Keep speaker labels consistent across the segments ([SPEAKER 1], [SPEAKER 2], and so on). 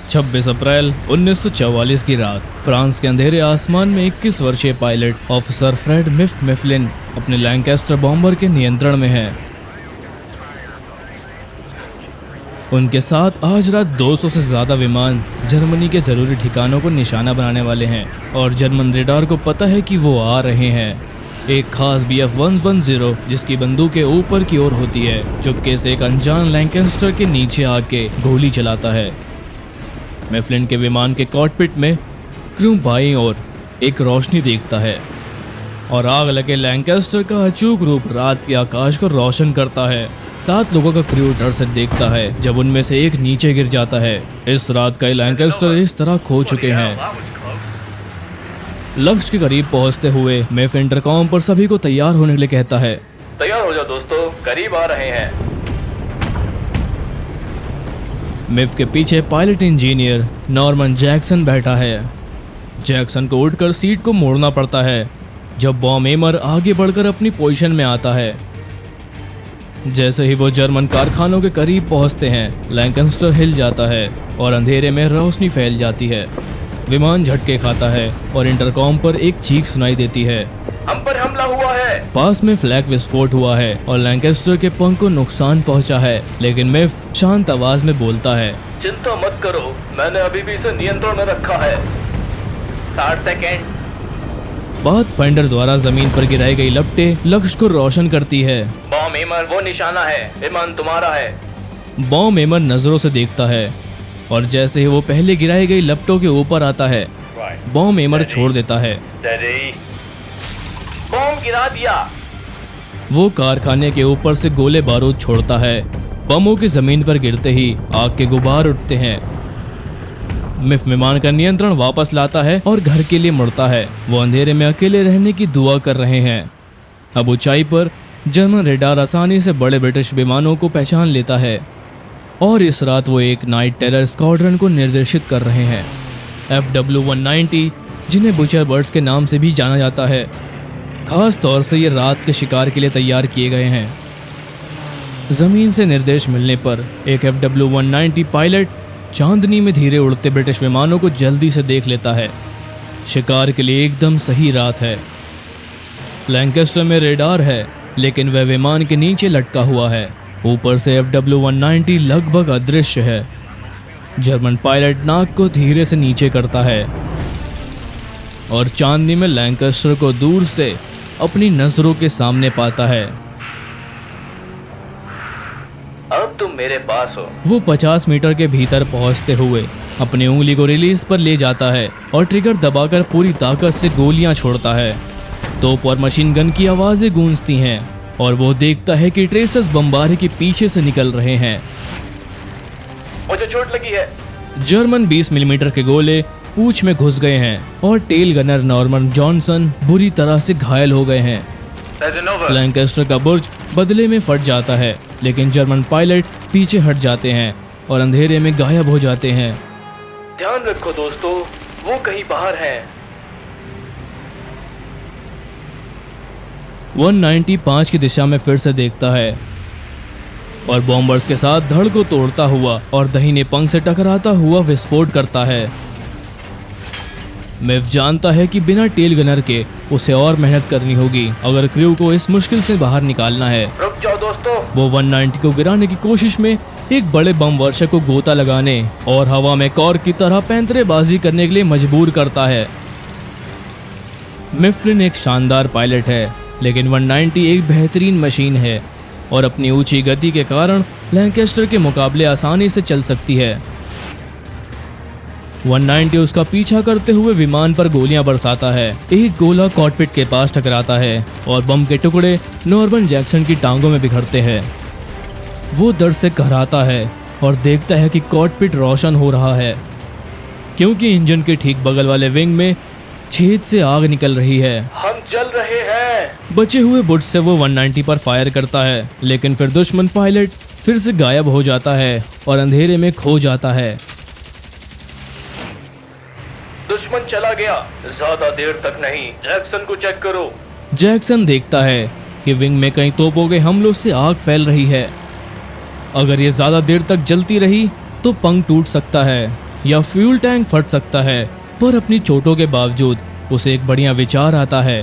[SPEAKER 1] 26 अप्रैल 1944 की रात फ्रांस के अंधेरे आसमान में 21 वर्षीय पायलट ऑफिसर फ्रेड मिफलिन अपने लैंकेस्टर बॉम्बर के नियंत्रण में है। उनके साथ आज रात 200 से ज्यादा विमान जर्मनी के जरूरी ठिकानों को निशाना बनाने वाले हैं और जर्मन रेडार को पता है कि वो आ रहे हैं। एक खास BF-110 जिसकी बंदूकें ऊपर की ओर होती है, चुपके से एक अनजान लैंकेस्टर के नीचे आके गोली चलाता है। मिफलिन के विमान के कॉकपिट में क्रू बाईं ओर एक रोशनी देखता है और आग लगे लैंकेस्टर का अचूक रूप रात के आकाश को रोशन करता है। 7 लोगों का क्रू डर से देखता है जब उनमें से एक नीचे गिर जाता है। इस रात कई लैंकेस्टर इस तरह खो चुके हैं। लक्ष्य के करीब पहुंचते हुए मिफ इंटरकॉम पर सभी को तैयार होने के लिए कहता है।
[SPEAKER 2] तैयार हो जाओ दोस्तों, करीब आ रहे हैं।
[SPEAKER 1] मिफ के पीछे पायलट इंजीनियर नॉर्मन जैक्सन बैठा है। जैक्सन को उठकर सीट को मोड़ना पड़ता है जब बॉम्ब एमर आगे बढ़कर अपनी पोजीशन में आता है। जैसे ही वो जर्मन कारखानों के करीब पहुंचते हैं, लैंकेस्टर हिल जाता है और अंधेरे में रोशनी फैल जाती है। विमान झटके खाता है और इंटरकॉम पर एक चीख सुनाई देती है।
[SPEAKER 2] हम पर हमला हुआ है।
[SPEAKER 1] पास में फ्लैग विस्फोट हुआ है और लैंकेस्टर के पंख को नुकसान पहुंचा है, लेकिन मिफ शांत आवाज में बोलता है,
[SPEAKER 2] चिंता मत करो, मैंने अभी भी इसे नियंत्रण में रखा है। 60 सेकेंड।
[SPEAKER 1] पाथ फाइंडर द्वारा जमीन पर गिराई गई लपटें लक्ष्य को रोशन करती है।
[SPEAKER 2] बॉम्ब एमर वो निशाना है, विमान तुम्हारा है।
[SPEAKER 1] बॉम्ब एमर नजरों से देखता है और जैसे ही वो पहले गिराई गई लपटों के ऊपर आता है, बॉम्ब एमर छोड़ देता है।
[SPEAKER 2] बॉम्ब गिरा दिया।
[SPEAKER 1] वो कारखाने के ऊपर से गोले बारूद छोड़ता है। बमों की जमीन पर गिरते ही आग के गुबार उठते हैं। मिफ विमान का नियंत्रण वापस लाता है और घर के लिए मुड़ता है। वो अंधेरे में अकेले रहने की दुआ कर रहे हैं। अब ऊंचाई पर जर्मन रेडार आसानी से बड़े ब्रिटिश विमानों को पहचान लेता है और इस रात वो एक नाइट टेरर स्क्वाड्रन को निर्देशित कर रहे हैं। FW-190 जिन्हें बुचर बर्ड्स के नाम से भी जाना जाता है, खास तौर से ये रात के शिकार के लिए तैयार किए गए हैं। जमीन से निर्देश मिलने पर एक FW-190 पायलट चांदनी में धीरे उड़ते ब्रिटिश विमानों को जल्दी से देख लेता है। शिकार के लिए एकदम सही रात है। लैंकेस्टर में रेडार है, लेकिन वह विमान के नीचे लटका हुआ है। ऊपर से FW-190 लगभग अदृश्य है। जर्मन पायलट नाक को धीरे से नीचे करता है और चांदनी में लैंकेस्टर को दूर से अपनी नजरों के सामने पाता है।
[SPEAKER 2] अब तुम मेरे पास हो।
[SPEAKER 1] वो 50 मीटर के भीतर पहुंचते हुए अपनी उंगली को रिलीज पर ले जाता है और ट्रिगर दबाकर पूरी ताकत से गोलियां छोड़ता है। तोप और मशीन गन की आवाजें गूंजती हैं और वो देखता है कि ट्रेसर्स बमबारी के पीछे से निकल रहे हैं।
[SPEAKER 2] मुझे चोट लगी है।
[SPEAKER 1] जर्मन 20 मिलीमीटर के गोले पूंछ में घुस गए हैं और टेल गनर नॉर्मन जॉनसन बुरी तरह से घायल हो गए हैं। लैंकेस्टर का बुर्ज बदले में फट जाता है, लेकिन जर्मन पायलट पीछे हट जाते हैं और अंधेरे में गायब हो जाते हैं।
[SPEAKER 2] ध्यान रखो दोस्तों, वो कहीं बाहर हैं।
[SPEAKER 1] 195 की दिशा में फिर से देखता है और बॉम्बर्स के साथ धड़ को तोड़ता हुआ और दाहिने पंख से टकराता हुआ विस्फोट करता है। मिफ जानता है कि बिना टेल गनर के उसे और मेहनत करनी होगी अगर क्रू को इस मुश्किल से बाहर निकालना है।
[SPEAKER 2] रुक जाओ दोस्तों।
[SPEAKER 1] वो 190 को गिराने की कोशिश में एक बड़े बम वर्षक को गोता लगाने और हवा में कौर की तरह पैंतरेबाजी करने के लिए मजबूर करता है। मिफलिन एक शानदार पायलट है, लेकिन 190 एक बेहतरीन मशीन है और अपनी ऊंची गति के कारण लैंकेस्टर के मुकाबले आसानी से चल सकती है। 190 उसका पीछा करते हुए विमान पर गोलियां बरसाता है। एक गोला कॉकपिट के पास टकराता है और बम के टुकड़े नॉर्मन जैक्सन की टांगों में बिखरते हैं। वो दर्द से कहराता है और देखता है कि कॉकपिट रोशन हो रहा है, क्योंकि इंजन के ठीक बगल वाले विंग में छेद से आग निकल रही है।
[SPEAKER 2] हम जल रहे हैं।
[SPEAKER 1] बचे हुए बुट से वो 190 पर फायर करता है, लेकिन फिर दुश्मन पायलट फिर से गायब हो जाता है और अंधेरे में खो जाता है।
[SPEAKER 2] दुश्मन चला गया। ज्यादा देर तक नहीं। जैक्सन को चेक करो।
[SPEAKER 1] जैक्सन देखता है कि विंग में कई तोपों के हमलों से आग फैल रही है। अगर ये ज्यादा देर तक जलती रही तो पंख टूट सकता है। या फ्यूल टैंक फट सकता है। पर अपनी चोटों के बावजूद उसे एक बढ़िया विचार आता है।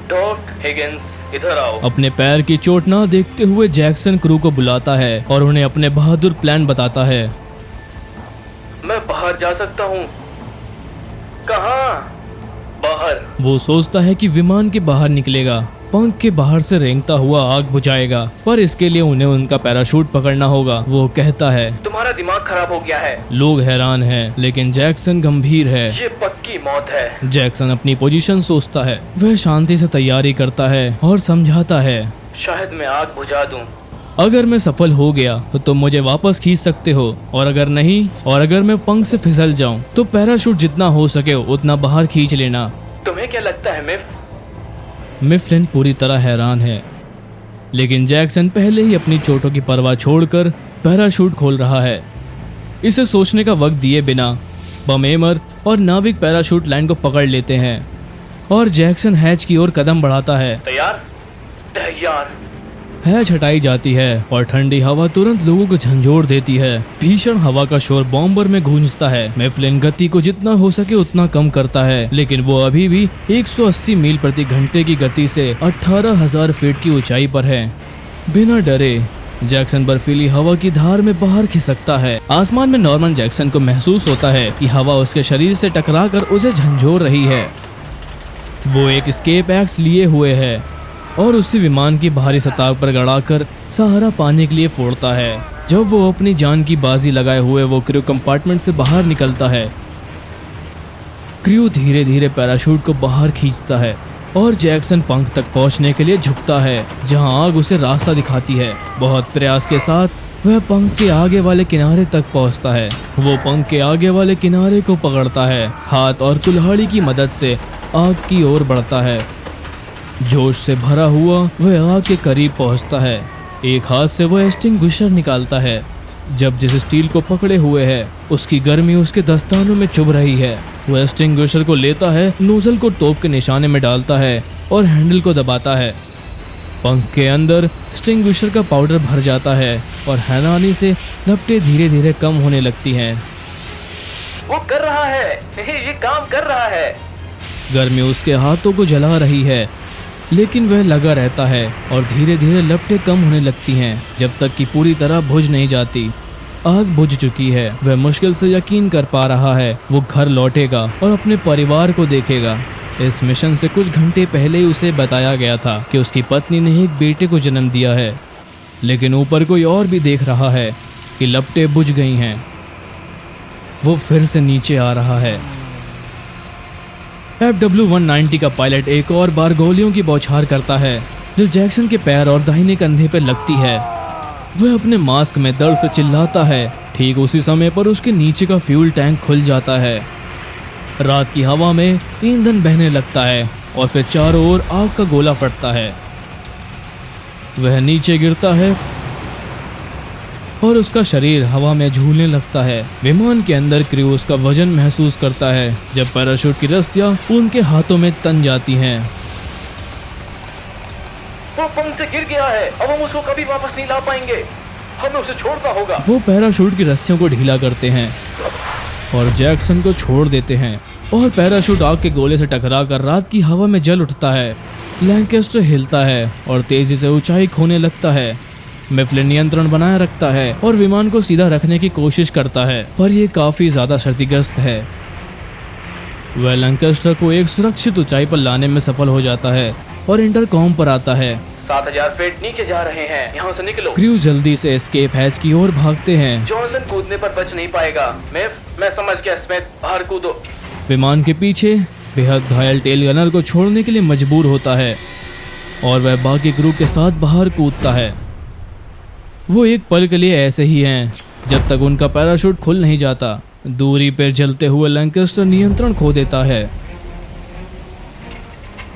[SPEAKER 2] डॉक हिगिंस, इधर आओ।
[SPEAKER 1] अपने पैर की चोट ना देखते हुए जैक्सन क्रू को बुलाता है और उन्हें अपने बहादुर प्लान बताता है।
[SPEAKER 2] मैं बाहर जा सकता हूँ। कहाँ? बाहर।
[SPEAKER 1] वो सोचता है कि विमान के बाहर निकलेगा, पंख के बाहर से रेंगता हुआ आग बुझाएगा, पर इसके लिए उन्हें उनका पैराशूट पकड़ना होगा। वो कहता है,
[SPEAKER 2] तुम्हारा दिमाग खराब हो गया है।
[SPEAKER 1] लोग हैरान हैं, लेकिन जैक्सन गंभीर है।
[SPEAKER 2] ये पक्की मौत है।
[SPEAKER 1] जैक्सन अपनी पोजीशन सोचता है। वह शांति से तैयारी करता है और समझाता है,
[SPEAKER 2] शायद मैं आग बुझा दूं।
[SPEAKER 1] अगर मैं सफल हो गया तो तुम मुझे वापस खींच सकते हो, और अगर नहीं, और अगर मैं पंख से फिसल जाऊं तो पैराशूट जितना हो सके उतना बाहर खींच लेना।
[SPEAKER 2] तुम्हें क्या लगता है मिफ?
[SPEAKER 1] मिफलिन पूरी तरह हैरान है, लेकिन जैक्सन पहले ही अपनी चोटों की परवाह छोड़कर पैराशूट खोल रहा है। इसे सोचने का वक्त दिए बिना बमेमर और नाविक पैराशूट लाइन को पकड़ लेते हैं और जैक्सन हैच की ओर कदम बढ़ाता है।
[SPEAKER 2] तैयार? तैयार।
[SPEAKER 1] हैच हटाई जाती है और ठंडी हवा तुरंत लोगों को झंझोड़ देती है। भीषण हवा का शोर बॉम्बर में गूंजता है। मिफलिन गति को जितना हो सके उतना कम करता है, लेकिन वो अभी भी 180 मील प्रति घंटे की गति से 18,000 फीट की ऊंचाई पर है। बिना डरे जैक्सन बर्फीली हवा की धार में बाहर खिसकता है। आसमान में नॉर्मन जैक्सन को महसूस होता है कि हवा उसके शरीर से टकराकर उसे झंझोड़ रही है। वो एक एस्केप एक्स लिए हुए है और उसी विमान की बाहरी सतह पर गड़ाकर सहारा पाने के लिए फोड़ता है। जब वो अपनी जान की बाजी लगाए हुए वो क्रू कंपार्टमेंट से बाहर निकलता है, क्रू धीरे धीरे पैराशूट को बाहर खींचता है और जैक्सन पंख तक पहुंचने के लिए झुकता है, जहां आग उसे रास्ता दिखाती है। बहुत प्रयास के साथ वह पंख के आगे वाले किनारे तक पहुंचता है। वो पंख के आगे वाले किनारे को पकड़ता है, हाथ और कुल्हाड़ी की मदद से आग की ओर बढ़ता है। जोश से भरा हुआ वह आग के करीब पहुंचता है। एक हाथ से वह एक्सटिंग्विशर निकालता है। जब जिस स्टील को पकड़े हुए है उसकी गर्मी उसके दस्तानों में चुभ रही है। वह एक्सटिंग्विशर को लेता है, नोजल को तोप के निशाने में डालता है और हैंडल को दबाता है। पंख के अंदर एक्सटिंग्विशर का पाउडर भर जाता है और हैरानी से लपटें धीरे धीरे कम होने लगती हैं।
[SPEAKER 2] वो कर रहा है, ये काम कर रहा है।
[SPEAKER 1] गर्मी उसके हाथों को जला रही है, लेकिन वह लगा रहता है और धीरे धीरे लपटें कम होने लगती हैं, जब तक कि पूरी तरह बुझ नहीं जाती। आग बुझ चुकी है। वह मुश्किल से यकीन कर पा रहा है वो घर लौटेगा और अपने परिवार को देखेगा। इस मिशन से कुछ घंटे पहले ही उसे बताया गया था कि उसकी पत्नी ने एक बेटे को जन्म दिया है, लेकिन ऊपर कोई और भी देख रहा है कि लपटें बुझ गई हैं। वो फिर से नीचे आ रहा है। FW-190 का पायलट एक और बार गोलियों की बौछार करता है जो जैक्सन के पैर और दाहिने कंधे पर लगती है। वह अपने मास्क में दर्द से चिल्लाता है। ठीक उसी समय पर उसके नीचे का फ्यूल टैंक खुल जाता है। रात की हवा में ईंधन बहने लगता है और फिर चारों ओर आग का गोला फटता है। वह नीचे गिरता है और उसका शरीर हवा में झूलने लगता है। विमान के अंदर क्रू उसका वजन महसूस करता है जब पैराशूट की रस्सियां उनके हाथों में तन जाती हैं।
[SPEAKER 2] वो पंख से गिर गया है, अब हम उसको कभी वापस नहीं ला पाएंगे। हमें उसे छोड़ना होगा।
[SPEAKER 1] वो पैराशूट की रस्सियों को ढीला करते हैं और जैक्सन को छोड़ देते हैं और पैराशूट आग के गोले से टकराकर रात की हवा में जल उठता है। लैंकेस्टर हिलता है और तेजी से ऊंचाई खोने लगता है। मिफलिन नियंत्रण बनाए रखता है और विमान को सीधा रखने की कोशिश करता है, पर यह काफी ज्यादा क्षतिग्रस्त है। वह लैंकेस्टर को एक सुरक्षित ऊंचाई पर लाने में सफल हो जाता है और इंटरकॉम पर आता है।
[SPEAKER 2] 7,000 फीट नीचे जा रहे हैं, यहाँ से निकलो।
[SPEAKER 1] क्रू जल्दी से एस्केप हैच की ओर भागते हैं।
[SPEAKER 2] जॉनसन कूदने पर बच नहीं पाएगा। मैं समझ गया स्मिथ, बाहर कूदो।
[SPEAKER 1] विमान के पीछे बेहद घायल टेल गनर को छोड़ने के लिए मजबूर होता है और वह बाकी क्रू के साथ बाहर कूदता है। वो एक पल के लिए ऐसे ही हैं जब तक उनका पैराशूट खुल नहीं जाता। दूरी पर जलते हुए लैंकेस्टर नियंत्रण खो देता है।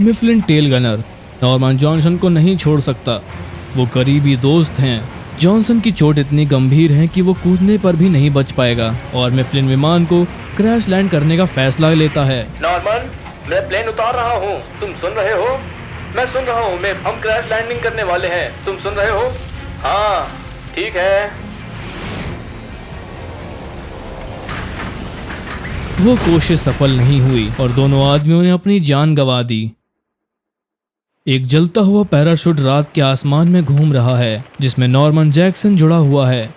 [SPEAKER 1] मिफलिन टेल गनर नॉर्मन जॉनसन को नहीं छोड़ सकता। वो करीबी दोस्त हैं। जॉनसन की चोट इतनी गंभीर है कि वो कूदने पर भी नहीं बच पाएगा और मिफलिन विमान को क्रैश लैंड करने का फैसला लेता है।
[SPEAKER 2] नॉर्मन, मैं प्लेन उतार रहा हूँ, तुम सुन रहे हो? मैं सुन रहा हूँ। हम क्रैश लैंडिंग करने वाले हैं, तुम सुन रहे हो? हाँ ठीक है।
[SPEAKER 1] वो कोशिश सफल नहीं हुई और दोनों आदमियों ने अपनी जान गंवा दी। एक जलता हुआ पैराशूट रात के आसमान में घूम रहा है जिसमें नॉर्मन जैक्सन जुड़ा हुआ है।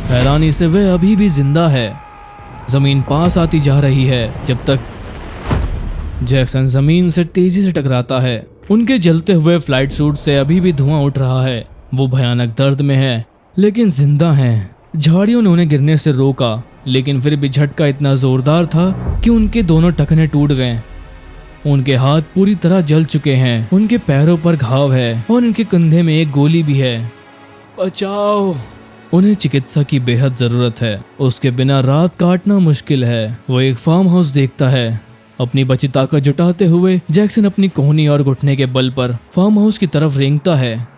[SPEAKER 1] हैरानी से वह अभी भी जिंदा है। जमीन पास आती जा रही है जब तक जैक्सन जमीन से तेजी से टकराता है। उनके जलते हुए फ्लाइट सूट से अभी भी धुआं उठ रहा है। वो भयानक दर्द में है लेकिन जिंदा हैं। झाड़ियों ने उन्हें गिरने से रोका लेकिन फिर भी झटका इतना जोरदार था कि उनके दोनों टखने टूट गए। उनके हाथ पूरी तरह जल चुके हैं, उनके पैरों पर घाव है और उनके कंधे में एक गोली भी है। बचाओ! उन्हें चिकित्सा की बेहद जरूरत है। उसके बिना रात काटना मुश्किल है। वो एक फार्म हाउस देखता है। अपनी बची ताकत जुटाते हुए जैक्सन अपनी कोहनी और घुटने के बल पर फार्म हाउस की तरफ रेंगता है।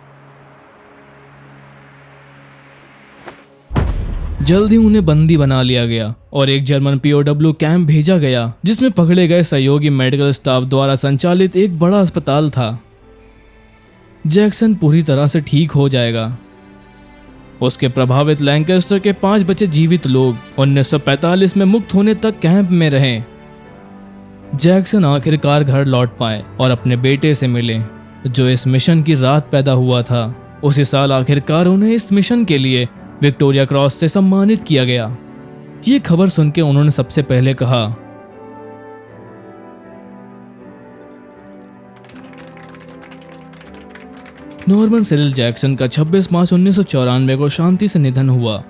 [SPEAKER 1] जल्द ही उन्हें बंदी बना लिया गया और एक जर्मन पीओडब्ल्यू कैंप भेजा गया जिसमें पकड़े गए सहयोगी मेडिकल स्टाफ द्वारा संचालित एक बड़ा अस्पताल था। जैक्सन पूरी तरह से ठीक हो जाएगा। उसके प्रभावित लैंकेस्टर के 5 बचे जीवित लोग 1945 में मुक्त होने तक कैंप में रहे। जैक्सन आखिरकार घर लौट पाए और अपने बेटे से मिले जो इस मिशन की रात पैदा हुआ था। उसी साल आखिरकार उन्हें इस मिशन के लिए विक्टोरिया क्रॉस से सम्मानित किया गया। ये खबर सुनकर उन्होंने सबसे पहले कहा, नॉर्मन सिरिल जैक्सन का 26 मार्च 1994 को शांति से निधन हुआ।